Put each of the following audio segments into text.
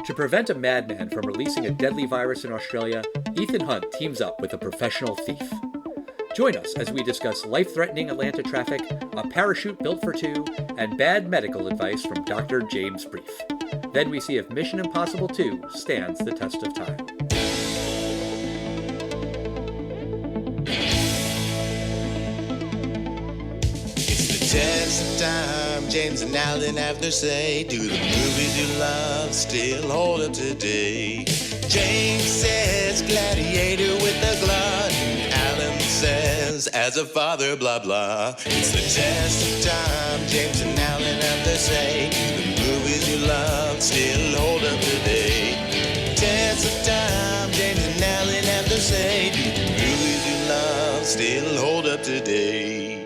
To prevent a madman from releasing a deadly virus in Australia, Ethan Hunt teams up with a professional thief. Join us as we discuss life-threatening Atlanta traffic, a parachute built for two, and bad medical advice from Dr. James Brief. Then we see if Mission Impossible 2 stands the test of time. Test of time, James and Alan have their say. Do the movies you love still hold up today? James says gladiator with a glut, and Alan says as a father blah blah. It's the test of time, James and Alan have their say. Do the movies you love still hold up today? Test of time, James and Alan have their say. Do the movies you love still hold up today?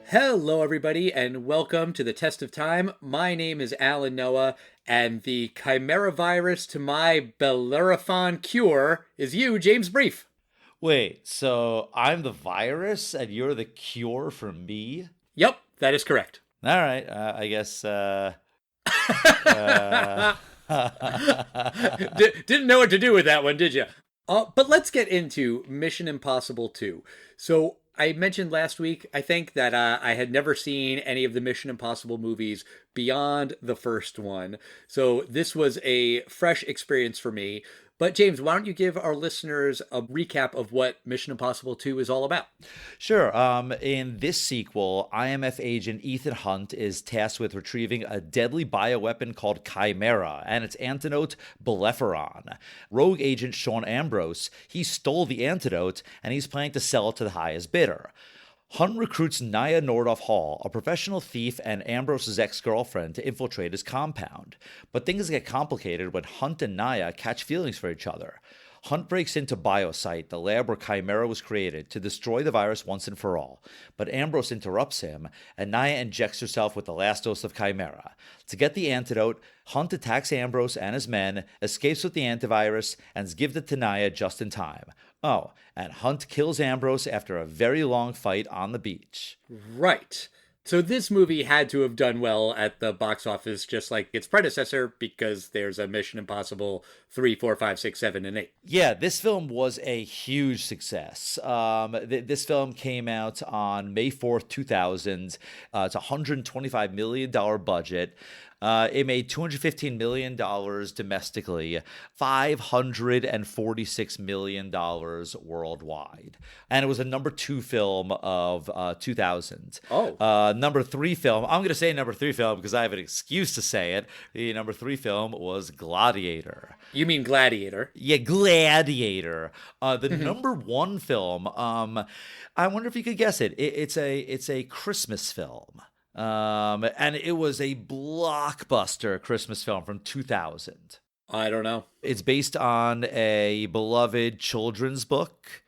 Hello, everybody, and welcome to the Test of Time. My name is Alan Noah, and the chimera virus to my Bellerophon cure is you, James Brief. Wait, so I'm the virus and you're the cure for me? Yep, that is correct. All right, I guess. Didn't know what to do with that one, did you? But let's get into Mission Impossible 2. So I mentioned last week, I think, that I had never seen any of the Mission Impossible movies beyond the first one. So this was a fresh experience for me. But James, why don't you give our listeners a recap of what Mission Impossible 2 is all about? Sure. In this sequel, IMF agent Ethan Hunt is tasked with retrieving a deadly bioweapon called Chimera and its antidote, Bellerophon. Rogue agent Sean Ambrose, he stole the antidote and he's planning to sell it to the highest bidder. Hunt recruits Nia Nordhoff Hall, a professional thief and Ambrose's ex-girlfriend, to infiltrate his compound. But things get complicated when Hunt and Nia catch feelings for each other. Hunt breaks into Biosite, the lab where Chimera was created, to destroy the virus once and for all. But Ambrose interrupts him, and Nia injects herself with the last dose of Chimera. To get the antidote, Hunt attacks Ambrose and his men, escapes with the antivirus, and gives it to Nia just in time. Oh, and Hunt kills Ambrose after a very long fight on the beach. Right. So this movie had to have done well at the box office, just like its predecessor, because there's a Mission Impossible 3, 4, 5, 6, 7, and 8. Yeah, this film was a huge success. This film came out on May 4th, 2000. It's a $125 million budget. It made $215 million domestically, $546 million worldwide. And it was a number 2 film of 2000. Oh. Number 3 film, I'm going to say number 3 film because I have an excuse to say it. The number 3 film was Gladiator. You mean Gladiator? Yeah, Gladiator. The number 1 film, I wonder if you could guess it. It's a Christmas film. And it was a blockbuster Christmas film from 2000. I don't know. It's based on a beloved children's book.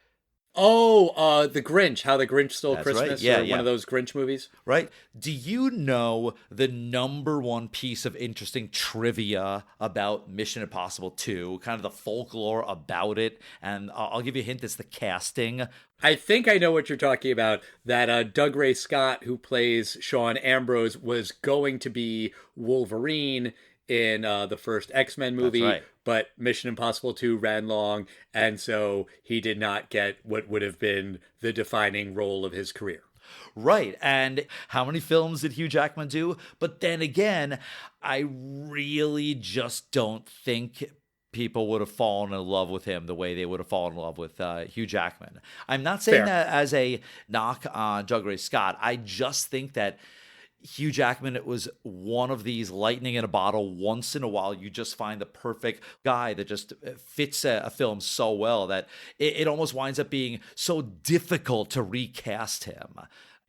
Oh, The Grinch, How the Grinch Stole That's Christmas, right. Yeah, one of those Grinch movies. Right. Do you know the number 1 piece of interesting trivia about Mission Impossible 2, kind of the folklore about it? And I'll give you a hint, it's the casting. I think I know what you're talking about, that Doug Ray Scott, who plays Sean Ambrose, was going to be Wolverine in the first X-Men movie. That's right. But Mission Impossible 2 ran long, and so he did not get what would have been the defining role of his career. Right. And how many films did Hugh Jackman do? But then again, I really just don't think people would have fallen in love with him the way they would have fallen in love with Hugh Jackman. I'm not saying Fair. that as a knock on Doug Ray Scott. I just think that Hugh Jackman, it was one of these lightning in a bottle. Once in a while, you just find the perfect guy that just fits a film so well that it almost winds up being so difficult to recast him.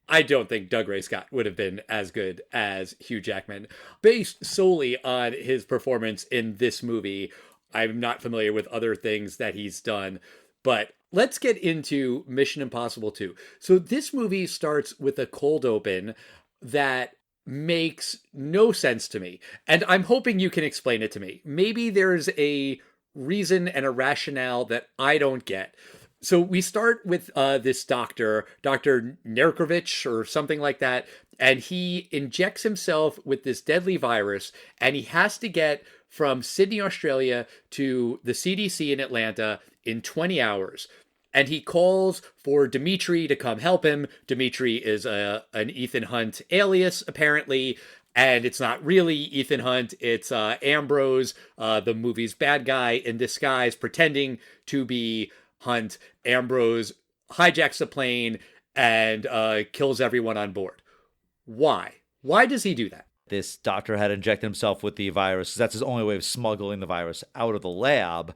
I don't think Doug Ray Scott would have been as good as Hugh Jackman. Based solely on his performance in this movie, I'm not familiar with other things that he's done, but let's get into Mission Impossible 2. So this movie starts with a cold open that makes no sense to me. And I'm hoping you can explain it to me. Maybe there's a reason and a rationale that I don't get. So we start with this doctor, Dr. Nerkovich or something like that, and he injects himself with this deadly virus, and he has to get from Sydney, Australia to the CDC in Atlanta in 20 hours. And he calls for Dimitri to come help him. Dimitri is an Ethan Hunt alias, apparently. And it's not really Ethan Hunt. It's Ambrose, the movie's bad guy in disguise, pretending to be Hunt. Ambrose hijacks the plane and kills everyone on board. Why? Why does he do that? This doctor had injected himself with the virus because that's his only way of smuggling the virus out of the lab.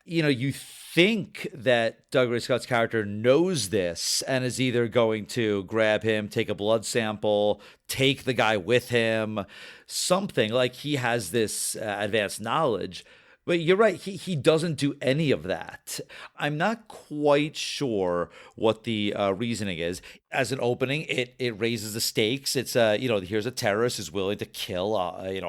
You know, you think that Doug Ray Scott's character knows this and is either going to grab him, take a blood sample, take the guy with him, something like he has this advanced knowledge. But you're right, he doesn't do any of that. I'm not quite sure what the reasoning is. As an opening, it raises the stakes. It's here's a terrorist who's willing to kill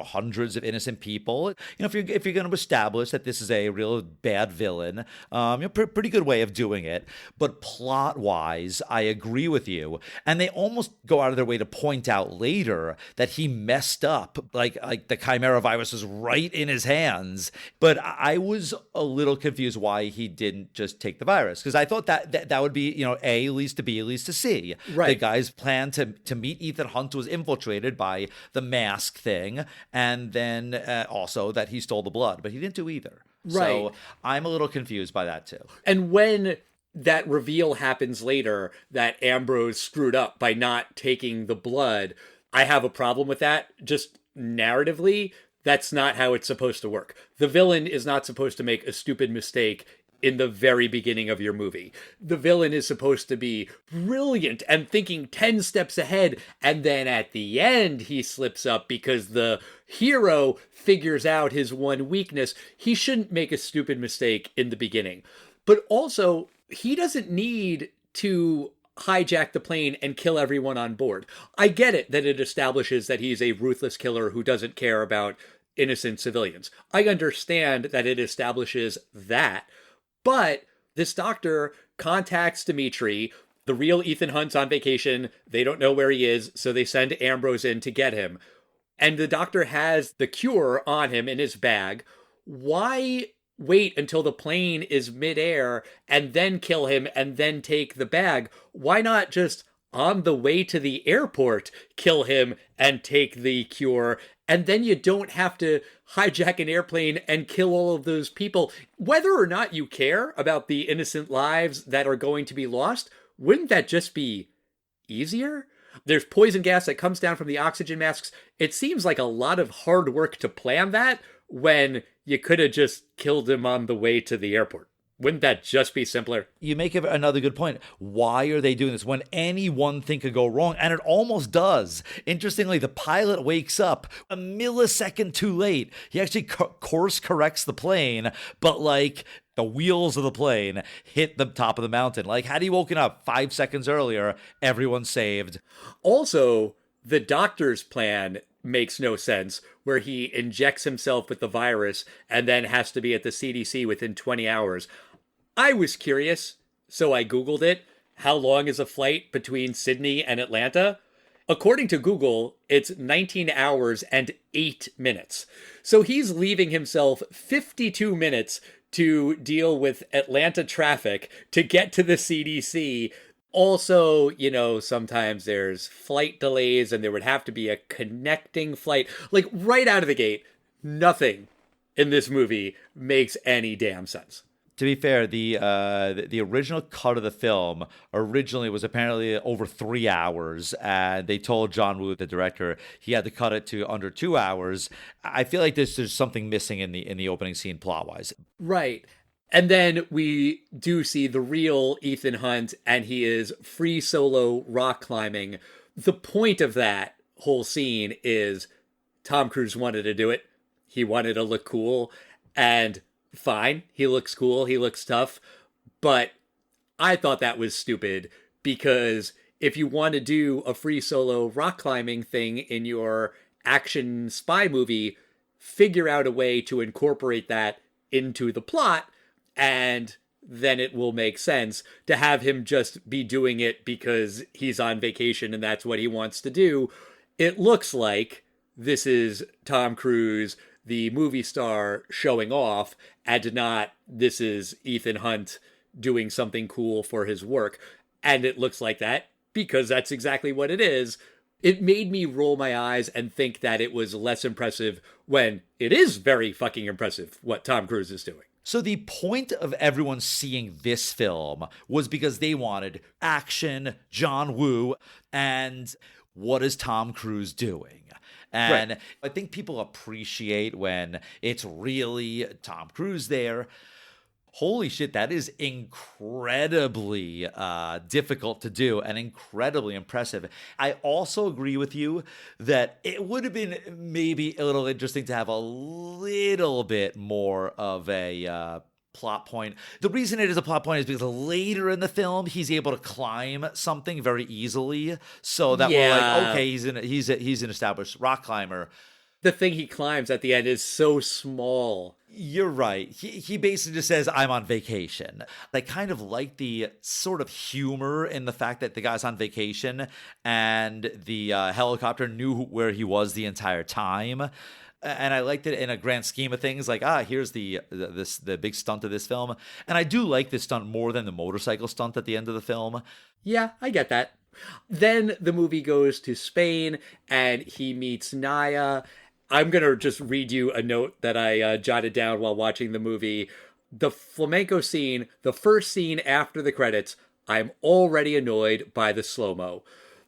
hundreds of innocent people. If you're going to establish that this is a real bad villain, pretty good way of doing it. But plot wise, I agree with you. And they almost go out of their way to point out later that he messed up, like the Chimera virus was right in his hands. But I was a little confused why he didn't just take the virus, because I thought that would be, A leads to B leads to C. Right. The guy's plan to meet Ethan Hunt was infiltrated by the mask thing, and then also that he stole the blood, but he didn't do either. Right. So I'm a little confused by that too. And when that reveal happens later that Ambrose screwed up by not taking the blood, I have a problem with that. Just narratively, that's not how it's supposed to work. The villain is not supposed to make a stupid mistake in the very beginning of your movie. The villain is supposed to be brilliant and thinking 10 steps ahead, and then at the end he slips up because the hero figures out his one weakness. He shouldn't make a stupid mistake in the beginning. But also, he doesn't need to hijack the plane and kill everyone on board. I get it that it establishes that he's a ruthless killer who doesn't care about innocent civilians. I understand that it establishes that. But this doctor contacts Dimitri. The real Ethan Hunt's on vacation. They don't know where he is, so they send Ambrose in to get him. And the doctor has the cure on him in his bag. Why wait until the plane is midair and then kill him and then take the bag? Why not just on the way to the airport kill him and take the cure? And then you don't have to hijack an airplane and kill all of those people. Whether or not you care about the innocent lives that are going to be lost, wouldn't that just be easier? There's poison gas that comes down from the oxygen masks. It seems like a lot of hard work to plan that when you could have just killed him on the way to the airport. Wouldn't that just be simpler? You make another good point. Why are they doing this when any one thing could go wrong? And it almost does. Interestingly, the pilot wakes up a millisecond too late. He actually course corrects the plane, but the wheels of the plane hit the top of the mountain. Had he woken up 5 seconds earlier, everyone's saved. Also, the doctor's plan makes no sense, where he injects himself with the virus and then has to be at the CDC within 20 hours. I was curious, so I Googled it. How long is a flight between Sydney and Atlanta? According to Google, it's 19 hours and 8 minutes. So he's leaving himself 52 minutes to deal with Atlanta traffic to get to the CDC. Also, sometimes there's flight delays and there would have to be a connecting flight. Right out of the gate, nothing in this movie makes any damn sense. To be fair, the original cut of the film originally was apparently over 3 hours, and they told John Woo, the director, he had to cut it to under 2 hours. I feel like there's something missing in the opening scene plot-wise. Right. And then we do see the real Ethan Hunt, and he is free solo rock climbing. The point of that whole scene is Tom Cruise wanted to do it. He wanted to look cool, and fine, he looks cool, he looks tough, but I thought that was stupid, because if you want to do a free solo rock climbing thing in your action spy movie, figure out a way to incorporate that into the plot, and then it will make sense. To have him just be doing it because he's on vacation and that's what he wants to do, it looks like this is Tom Cruise the movie star showing off and not this is Ethan Hunt doing something cool for his work. And it looks like that because that's exactly what it is. It made me roll my eyes and think that it was less impressive when it is very fucking impressive what Tom Cruise is doing. So the point of everyone seeing this film was because they wanted action, John Woo, and what is Tom Cruise doing? And right. I think people appreciate when it's really Tom Cruise there. Holy shit, that is incredibly difficult to do and incredibly impressive. I also agree with you that it would have been maybe a little interesting to have a little bit more of a plot point. The reason it is a plot point is because later in the film he's able to climb something very easily, so that we're like, okay, he's an established rock climber. The thing he climbs at the end is so small. You're right. He basically just says, I'm on vacation. I kind of like the sort of humor in the fact that the guy's on vacation and the helicopter knew where he was the entire time. And I liked it in a grand scheme of things, like, here's the big stunt of this film. And I do like this stunt more than the motorcycle stunt at the end of the film. Yeah, I get that. Then the movie goes to Spain and he meets Naya. I'm going to just read you a note that I jotted down while watching the movie. The flamenco scene, the first scene after the credits, I'm already annoyed by the slow-mo.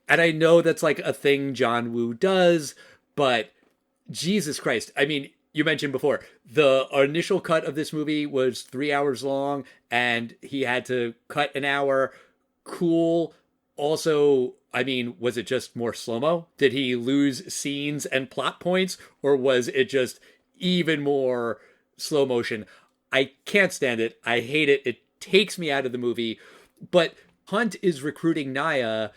And I know that's like a thing John Woo does, but Jesus Christ. I mean, you mentioned before, the initial cut of this movie was 3 hours long and he had to cut an hour. Cool. Also, I mean, was it just more slow-mo? Did he lose scenes and plot points? Or was it just even more slow motion? I can't stand it. I hate it. It takes me out of the movie. But Hunt is recruiting Naya.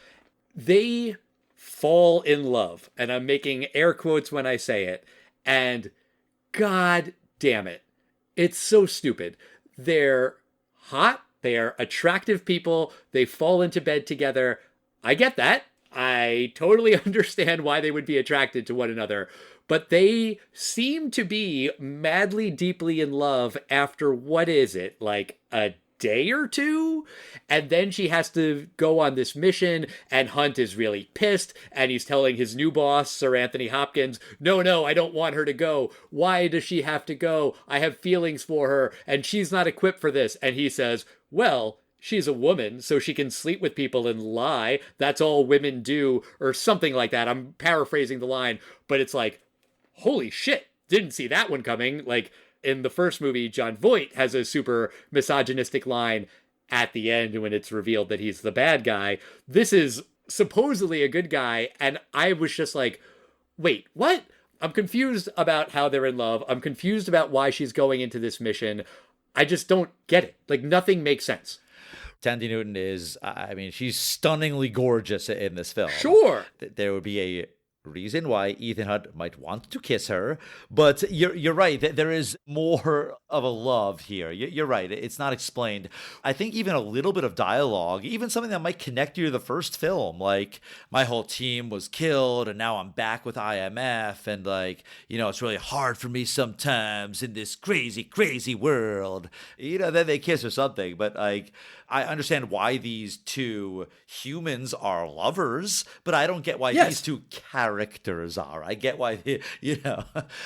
They fall in love. And I'm making air quotes when I say it. And God damn it. It's so stupid. They're hot. They're attractive people. They fall into bed together. I get that. I totally understand why they would be attracted to one another. But they seem to be madly, deeply in love after, what is it, like a day or two? And then she has to go on this mission, and Hunt is really pissed, and he's telling his new boss, Sir Anthony Hopkins, no, I don't want her to go. Why does she have to go? I have feelings for her, and she's not equipped for this. And he says, well, she's a woman, so she can sleep with people and lie. That's all women do, or something like that. I'm paraphrasing the line, but it's like, holy shit, didn't see that one coming. Like, in the first movie, John Voight has a super misogynistic line at the end when it's revealed that he's the bad guy. This is supposedly a good guy, and I was just like, wait, what? I'm confused about how they're in love. I'm confused about why she's going into this mission. I just don't get it. Like, nothing makes sense. Tandy Newton is, I mean, she's stunningly gorgeous in this film. Sure. There would be a reason why Ethan Hunt might want to kiss her, but you're right. There is more of a love here. You're right. It's not explained. I think even a little bit of dialogue, even something that might connect you to the first film, like my whole team was killed and now I'm back with IMF, and like, you know, it's really hard for me sometimes in this crazy, crazy world. You know, then they kiss or something, but like, I understand why these two humans are lovers, but I don't get why these two characters are. I get why, you know,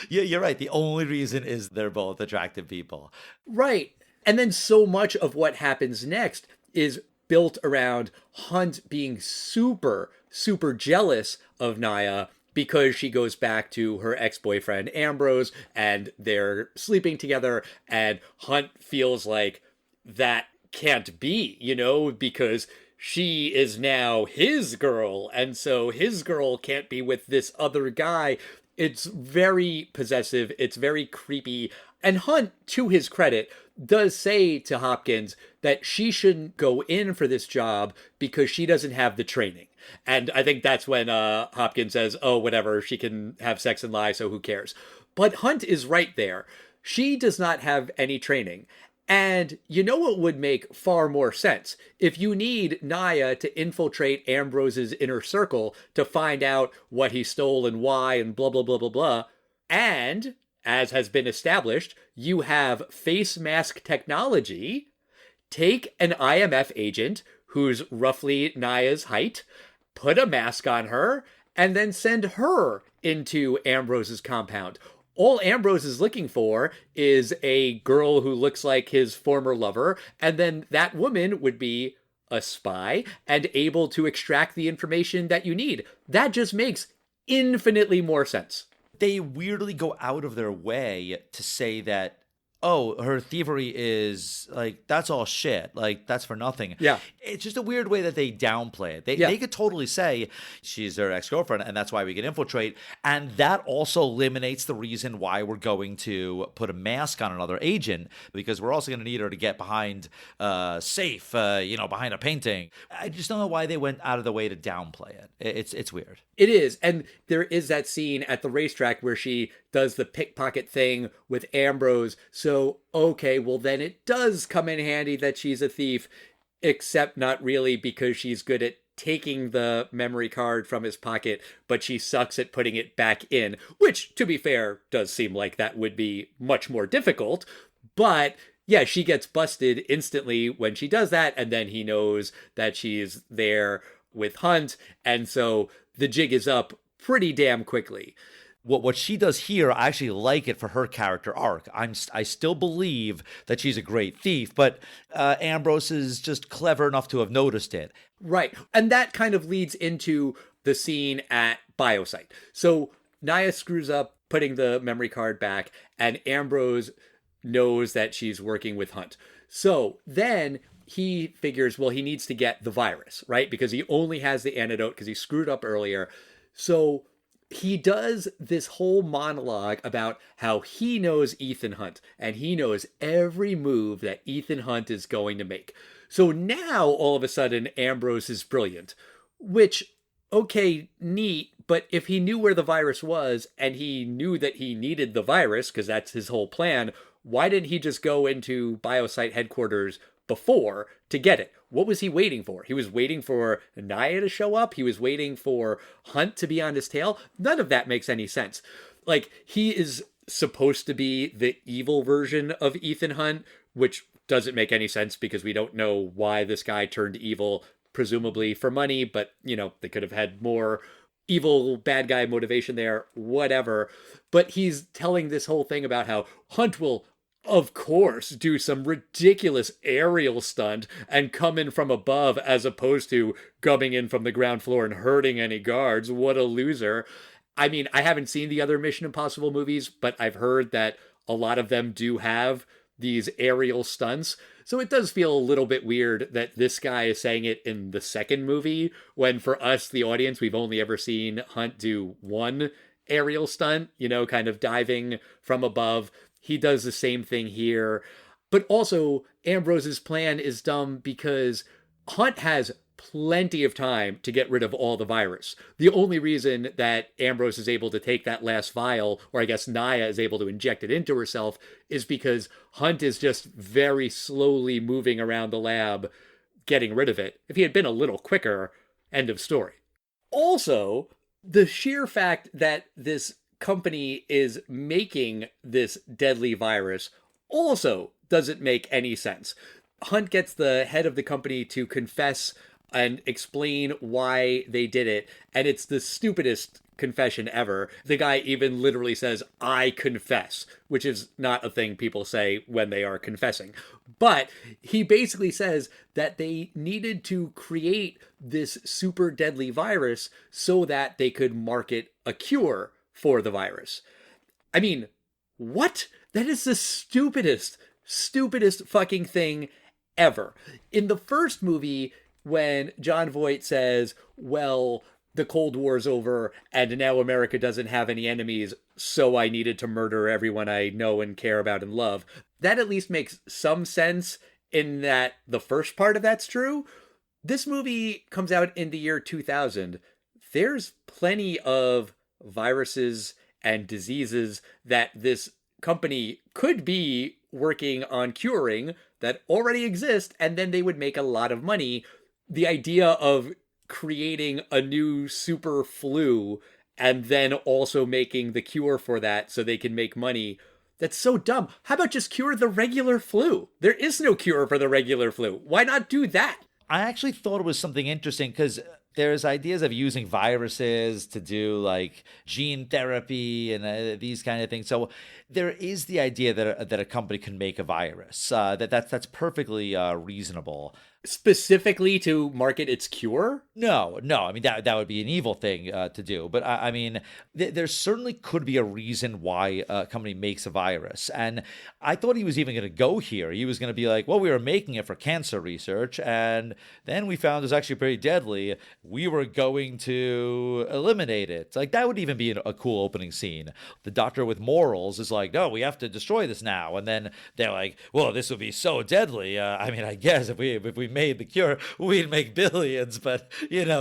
you're right. The only reason is they're both attractive people. Right. And then so much of what happens next is built around Hunt being super, super jealous of Naya because she goes back to her ex-boyfriend Ambrose and they're sleeping together, and Hunt feels like that can't be, you know, because she is now his girl, and so his girl can't be with this other guy. It's very possessive. It's very creepy. And Hunt, to his credit, does say to Hopkins that she shouldn't go in for this job because she doesn't have the training. And I think that's when Hopkins says, oh, whatever, she can have sex and lie, so who cares? But Hunt is right there. She does not have any training. And you know what would make far more sense? If you need Naya to infiltrate Ambrose's inner circle to find out what he stole and why and blah, blah, blah, blah, blah, and as has been established, you have face mask technology. Take an IMF agent who's roughly Naya's height, put a mask on her, and then send her into Ambrose's compound. All Ambrose is looking for is a girl who looks like his former lover, and then that woman would be a spy and able to extract the information that you need. That just makes infinitely more sense. They weirdly go out of their way to say that, oh, her thievery is like, that's all shit. Like, that's for nothing. Yeah. It's just a weird way that they downplay it. They could totally say she's their ex-girlfriend and that's why we can infiltrate. And that also eliminates the reason why we're going to put a mask on another agent, because we're also going to need her to get behind safe, behind a painting. I just don't know why they went out of the way to downplay it. It's weird. It is. And there is that scene at the racetrack where she does the pickpocket thing with Ambrose. So, okay, well, then it does come in handy that she's a thief, except not really, because she's good at taking the memory card from his pocket, but she sucks at putting it back in, which, to be fair, does seem like that would be much more difficult. But yeah, she gets busted instantly when she does that, and then he knows that she's there with Hunt, and so the jig is up pretty damn quickly. What she does here, I actually like it for her character arc. I still believe that she's a great thief, but Ambrose is just clever enough to have noticed it. Right. And that kind of leads into the scene at Biosite. So Naya screws up putting the memory card back, and Ambrose knows that she's working with Hunt. So then he figures, well, he needs to get the virus, right? Because he only has the antidote because he screwed up earlier. So he does this whole monologue about how he knows Ethan Hunt and he knows every move that Ethan Hunt is going to make. So now all of a sudden Ambrose is brilliant, which, okay, neat, but if he knew where the virus was and he knew that he needed the virus, because that's his whole plan, why didn't he just go into Biosite headquarters before to get it? What was he waiting for? He was waiting for Naya to show up. He was waiting for Hunt to be on his tail. None of that makes any sense. Like, he is supposed to be the evil version of Ethan Hunt, which doesn't make any sense because we don't know why this guy turned evil, presumably for money, but, they could have had more evil bad guy motivation there, whatever. But he's telling this whole thing about how Hunt will, of course, do some ridiculous aerial stunt and come in from above as opposed to coming in from the ground floor and hurting any guards. What a loser. I mean, I haven't seen the other Mission Impossible movies, but I've heard that a lot of them do have these aerial stunts. So it does feel a little bit weird that this guy is saying it in the second movie, when for us, the audience, we've only ever seen Hunt do one aerial stunt, kind of diving from above. He does the same thing here. But also, Ambrose's plan is dumb because Hunt has plenty of time to get rid of all the virus. The only reason that Ambrose is able to take that last vial, or I guess Naya is able to inject it into herself, is because Hunt is just very slowly moving around the lab, getting rid of it. If he had been a little quicker, end of story. Also, the sheer fact that this company is making this deadly virus also doesn't make any sense. Hunt gets the head of the company to confess and explain why they did it, and it's the stupidest confession ever. The guy even literally says, "I confess," which is not a thing people say when they are confessing. But he basically says that they needed to create this super deadly virus so that they could market a cure for the virus. I mean, what? That is the stupidest fucking thing ever. In the first movie, when John Voight says, well, the Cold War's over and now America doesn't have any enemies, so I needed to murder everyone I know and care about and love, that at least makes some sense in that the first part of that's true. This movie comes out in the year 2000. There's plenty of viruses and diseases that this company could be working on curing that already exist, and then they would make a lot of money. The idea of creating a new super flu and then also making the cure for that so they can make money. That's so dumb. How about just cure the regular flu? There is no cure for the regular flu. Why not do that? I actually thought it was something interesting because there's ideas of using viruses to do like gene therapy and these kind of things. So there is the idea that a company can make a virus. That's perfectly reasonable. Specifically to market its cure? No. I mean, that would be an evil thing to do. But I mean, there certainly could be a reason why a company makes a virus. And I thought he was even going to go here. He was going to be like, well, we were making it for cancer research. And then we found it was actually pretty deadly. We were going to eliminate it. Like, that would even be a cool opening scene. The doctor with morals is like, no, we have to destroy this now. And then they're like, well, this would be so deadly. I mean, I guess if we made the cure, we'd make billions, but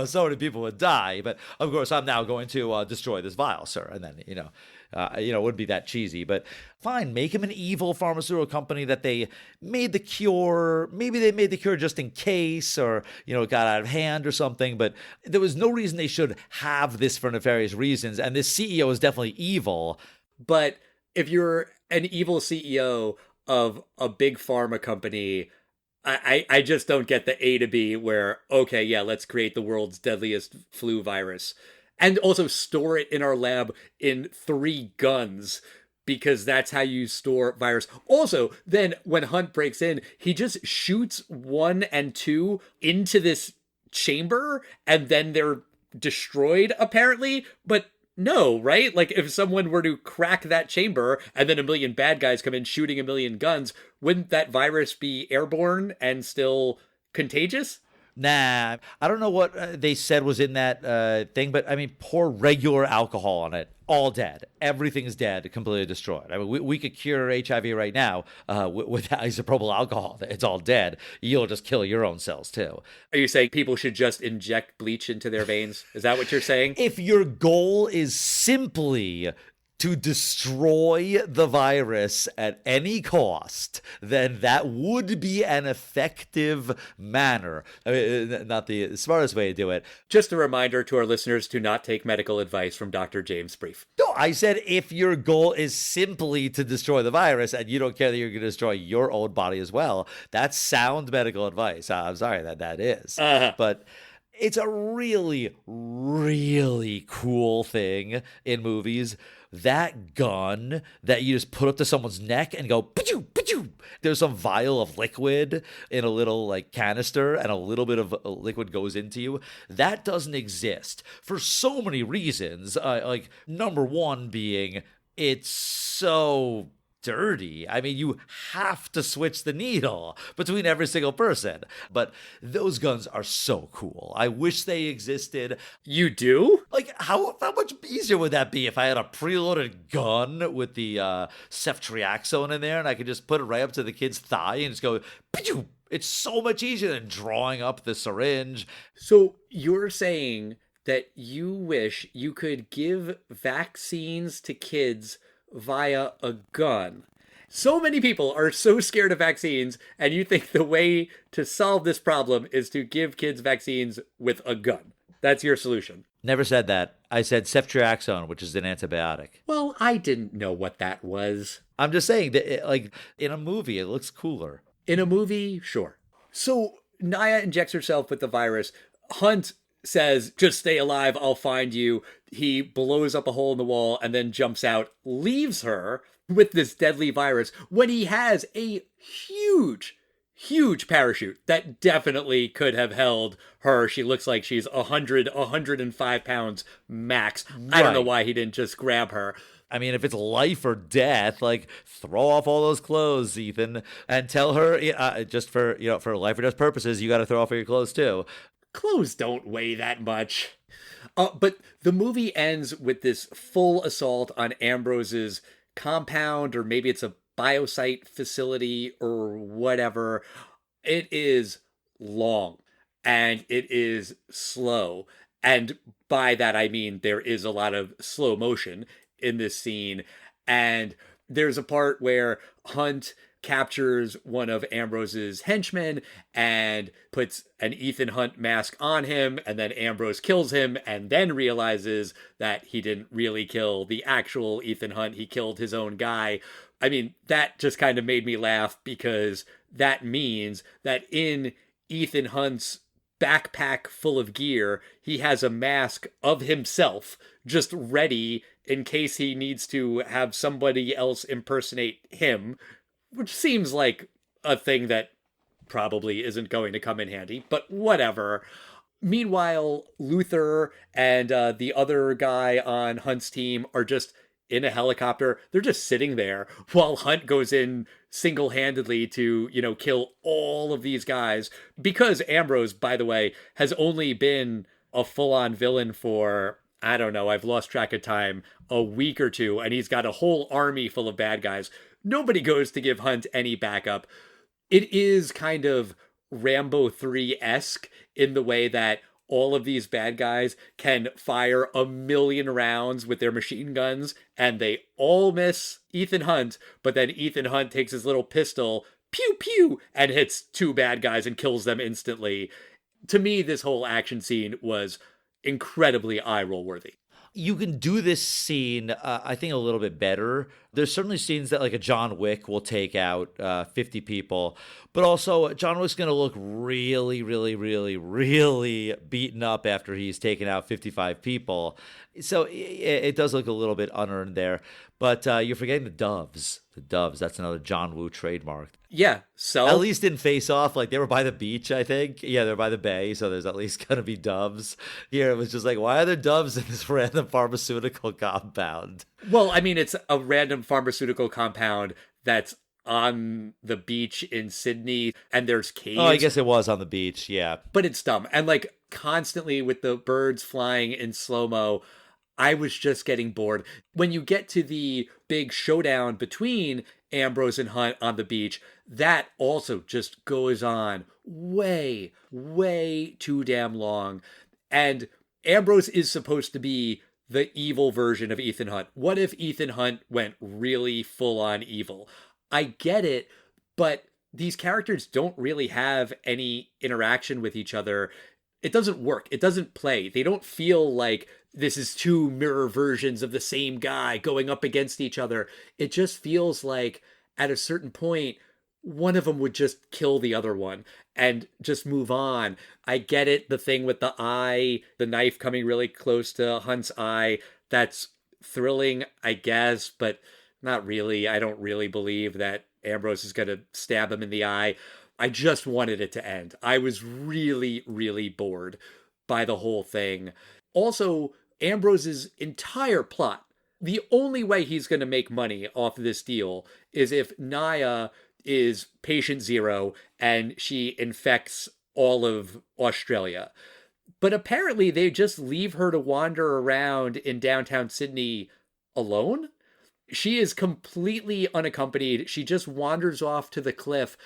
so many people would die. But of course, I'm now going to destroy this vial, sir. And then it wouldn't be that cheesy, but fine, make him an evil pharmaceutical company that they made the cure. Maybe they made the cure just in case, or it got out of hand or something. But there was no reason they should have this for nefarious reasons. And this CEO is definitely evil. But if you're an evil CEO of a big pharma company, I just don't get the A to B where, okay, yeah, let's create the world's deadliest flu virus. And also store it in our lab in 3 guns, because that's how you store virus. Also, then when Hunt breaks in, he just shoots 1 and 2 into this chamber, and then they're destroyed, apparently. But no, right? Like, if someone were to crack that chamber and then a million bad guys come in shooting a million guns, wouldn't that virus be airborne and still contagious? Nah, I don't know what they said was in that thing, but I mean, pour regular alcohol on it, all dead. Everything's dead, completely destroyed. I mean, we could cure HIV right now with isopropyl alcohol. It's all dead. You'll just kill your own cells too. Are you saying people should just inject bleach into their veins? Is that what you're saying? If your goal is simply to destroy the virus at any cost, then that would be an effective manner. I mean, not the smartest way to do it. Just a reminder to our listeners to not take medical advice from Dr. James Brief. No, I said if your goal is simply to destroy the virus and you don't care that you're going to destroy your own body as well, that's sound medical advice. I'm sorry that is. But it's a really, really cool thing in movies. That gun that you just put up to someone's neck and go, pa-choo, pa-choo. There's some vial of liquid in a little like canister and a little bit of liquid goes into you. That doesn't exist for so many reasons. Like number one being it's so dirty. I mean, you have to switch the needle between every single person. But those guns are so cool. I wish they existed. You do? Like, how much easier would that be if I had a preloaded gun with the ceftriaxone in there and I could just put it right up to the kid's thigh and just go, Pachoo! It's so much easier than drawing up the syringe. So you're saying that you wish you could give vaccines to kids via a gun. So many people are so scared of vaccines, and you think the way to solve this problem is to give kids vaccines with a gun. That's your solution. Never said that. I said ceftriaxone, which is an antibiotic. Well, I didn't know what that was. I'm just saying that, like, in a movie, it looks cooler. In a movie, sure. So Naya injects herself with the virus. Hunt says, just stay alive, I'll find you. He blows up a hole in the wall and then jumps out, leaves her with this deadly virus when he has a huge parachute that definitely could have held her. She looks like she's 105 pounds max. Right. I don't know why he didn't just grab her. I mean, if it's life or death, like, throw off all those clothes, Ethan, and tell her, just for life or death purposes, you got to throw off all your clothes too. Clothes don't weigh that much. But the movie ends with this full assault on Ambrose's compound, or maybe it's a biosite facility or whatever. It is long and it is slow. And by that, I mean there is a lot of slow motion in this scene. And there's a part where Hunt captures one of Ambrose's henchmen and puts an Ethan Hunt mask on him, and then Ambrose kills him and then realizes that he didn't really kill the actual Ethan Hunt. He killed his own guy. I mean, that just kind of made me laugh because that means that in Ethan Hunt's backpack full of gear, he has a mask of himself just ready in case he needs to have somebody else impersonate him, which seems like a thing that probably isn't going to come in handy, but whatever. Meanwhile, Luther and the other guy on Hunt's team are just in a helicopter. They're just sitting there while Hunt goes in single-handedly to, kill all of these guys. Because Ambrose, by the way, has only been a full-on villain for, I don't know, I've lost track of time, a week or two, and he's got a whole army full of bad guys. Nobody goes to give Hunt any backup. It is kind of Rambo 3-esque in the way that all of these bad guys can fire 1,000,000 rounds with their machine guns, and they all miss Ethan Hunt, but then Ethan Hunt takes his little pistol, pew pew, and hits 2 bad guys and kills them instantly. To me, this whole action scene was incredibly eye-roll worthy. You can do this scene, I think, a little bit better. There's certainly scenes that, like a John Wick will take out 50 people, but also John Wick's going to look really, really, really, really beaten up after he's taken out 55 people. So it does look a little bit unearned there. But you're forgetting the doves. The doves, that's another John Woo trademark. Yeah, so at least in Face Off, like they were by the beach, I think. Yeah, they're by the bay, so there's at least gonna be doves. Here it was just like, why are there doves in this random pharmaceutical compound? Well, I mean, it's a random pharmaceutical compound that's on the beach in Sydney, and there's caves. Oh, I guess it was on the beach, yeah. But it's dumb. And like constantly with the birds flying in slow-mo, I was just getting bored. When you get to the big showdown between Ambrose and Hunt on the beach, that also just goes on way, way too damn long. And Ambrose is supposed to be the evil version of Ethan Hunt. What if Ethan Hunt went really full-on evil? I get it, but these characters don't really have any interaction with each other. It doesn't work. It doesn't play. They don't feel like this is 2 mirror versions of the same guy going up against each other. It just feels like at a certain point, one of them would just kill the other one and just move on. I get it. The thing with the eye, the knife coming really close to Hunt's eye, that's thrilling, I guess, but not really. I don't really believe that Ambrose is going to stab him in the eye. I just wanted it to end. I was really, really bored by the whole thing. Also, Ambrose's entire plot, the only way he's going to make money off of this deal is if Naya is patient 0 and she infects all of Australia. But apparently they just leave her to wander around in downtown Sydney alone. She is completely unaccompanied. She just wanders off to the cliff.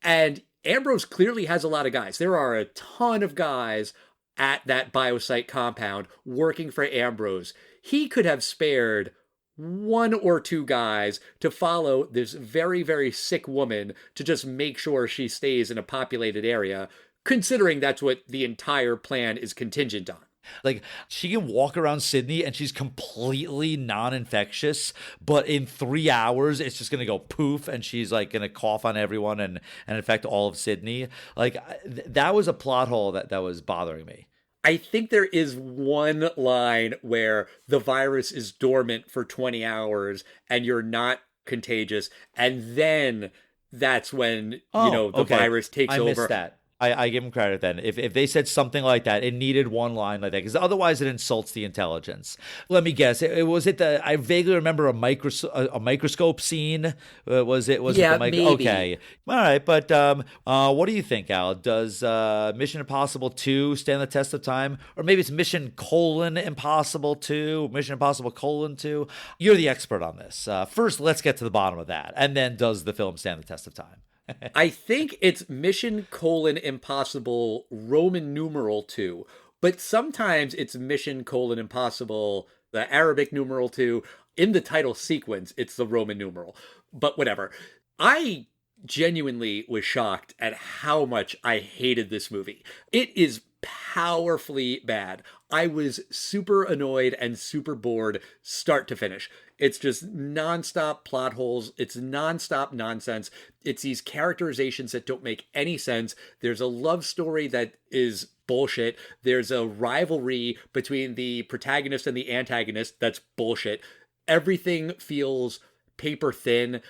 And Ambrose clearly has a lot of guys. There are a ton of guys at that biosite compound working for Ambrose. He could have spared 1 or 2 guys to follow this very, very sick woman to just make sure she stays in a populated area, considering that's what the entire plan is contingent on. Like, she can walk around Sydney and she's completely non-infectious, but in 3 hours, it's just going to go poof and she's like going to cough on everyone and infect all of Sydney. Like, that was a plot hole that was bothering me. I think there is one line where the virus is dormant for 20 hours and you're not contagious. And then that's when, the virus takes over. I missed that. I give him credit then. If they said something like that, it needed one line like that, because otherwise it insults the intelligence. Let me guess. I vaguely remember a microscope scene. Was it? Yeah, maybe. Okay. All right. But what do you think, Al? Does Mission Impossible 2 stand the test of time? Or maybe it's Mission Impossible 2, Mission Impossible 2. You're the expert on this. First, let's get to the bottom of that. And then does the film stand the test of time? I think it's Mission Impossible Roman numeral 2, but sometimes it's Mission Impossible, the Arabic numeral 2. In the title sequence, it's the Roman numeral, but whatever. I genuinely was shocked at how much I hated this movie. It is powerfully bad. I was super annoyed and super bored start to finish. It's just nonstop plot holes. It's nonstop nonsense. It's these characterizations that don't make any sense. There's a love story that is bullshit. There's a rivalry between the protagonist and the antagonist that's bullshit. Everything feels paper thin.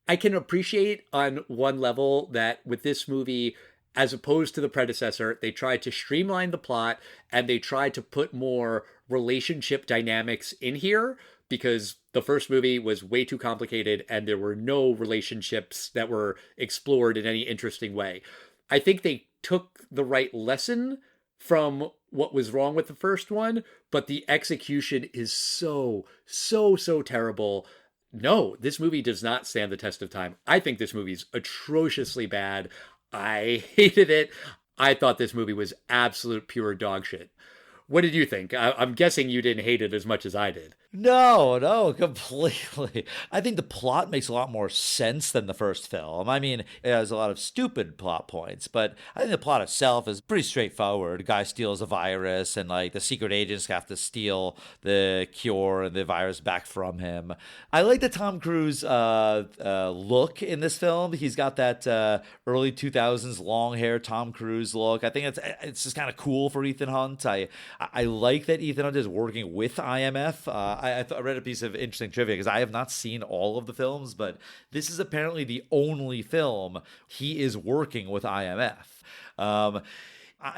I can appreciate on one level that with this movie, as opposed to the predecessor, they tried to streamline the plot and they tried to put more relationship dynamics in here, because the first movie was way too complicated and there were no relationships that were explored in any interesting way. I think they took the right lesson from what was wrong with the first one, but the execution is so terrible. No, this movie does not stand the test of time. I think this movie's atrociously bad. I hated it. I thought this movie was absolute pure dog shit. What did you think? I'm guessing you didn't hate it as much as I did. No, completely. I think the plot makes a lot more sense than the first film. I mean, it has a lot of stupid plot points, but I think the plot itself is pretty straightforward. A guy steals a virus, and like the secret agents have to steal the cure and the virus back from him. I like the Tom Cruise look in this film. He's got that early 2000s long hair Tom Cruise look. I think it's just kind of cool for Ethan Hunt. I like that Ethan Hunt is working with IMF. I read a piece of interesting trivia because I have not seen all of the films, but this is apparently the only film he is working with IMF. I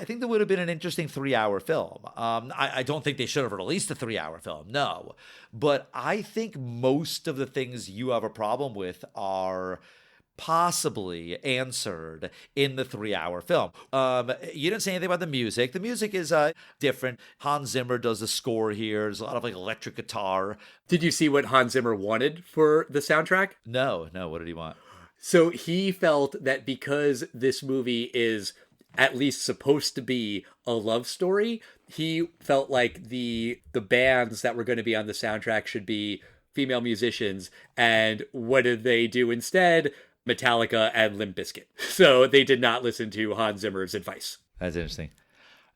think that would have been an interesting 3-hour film. I don't think they should have released a 3-hour film, no. But I think most of the things you have a problem with are possibly answered in the 3-hour film. You didn't say anything about the music. The music is different. Hans Zimmer does the score here. There's a lot of like electric guitar. Did you see what Hans Zimmer wanted for the soundtrack? No. What did he want? So he felt that because this movie is at least supposed to be a love story, he felt like the bands that were going to be on the soundtrack should be female musicians. And what did they do instead? Metallica and Limp Bizkit. So they did not listen to Hans Zimmer's advice. That's interesting.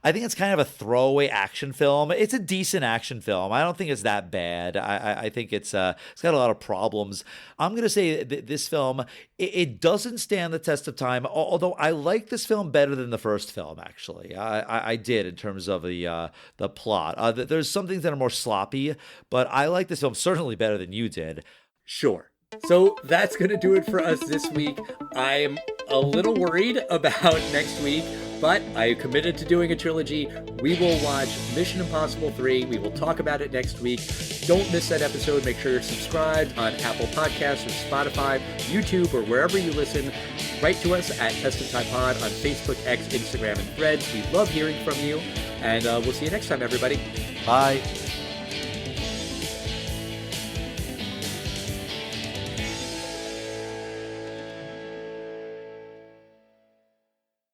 I think it's kind of a throwaway action film. It's a decent action film. I don't think it's that bad. I think it's got a lot of problems. I'm going to say this film, it doesn't stand the test of time, although I like this film better than the first film, actually. I did in terms of the plot. There's some things that are more sloppy, but I like this film certainly better than you did. Sure. So that's going to do it for us this week. I'm a little worried about next week, but I committed to doing a trilogy. We will watch Mission Impossible 3. We will talk about it next week. Don't miss that episode. Make sure you're subscribed on Apple Podcasts or Spotify, YouTube, or wherever you listen. Write to us at Test of Time Pod on Facebook, X, Instagram, and Threads. We love hearing from you, and we'll see you next time, everybody. Bye.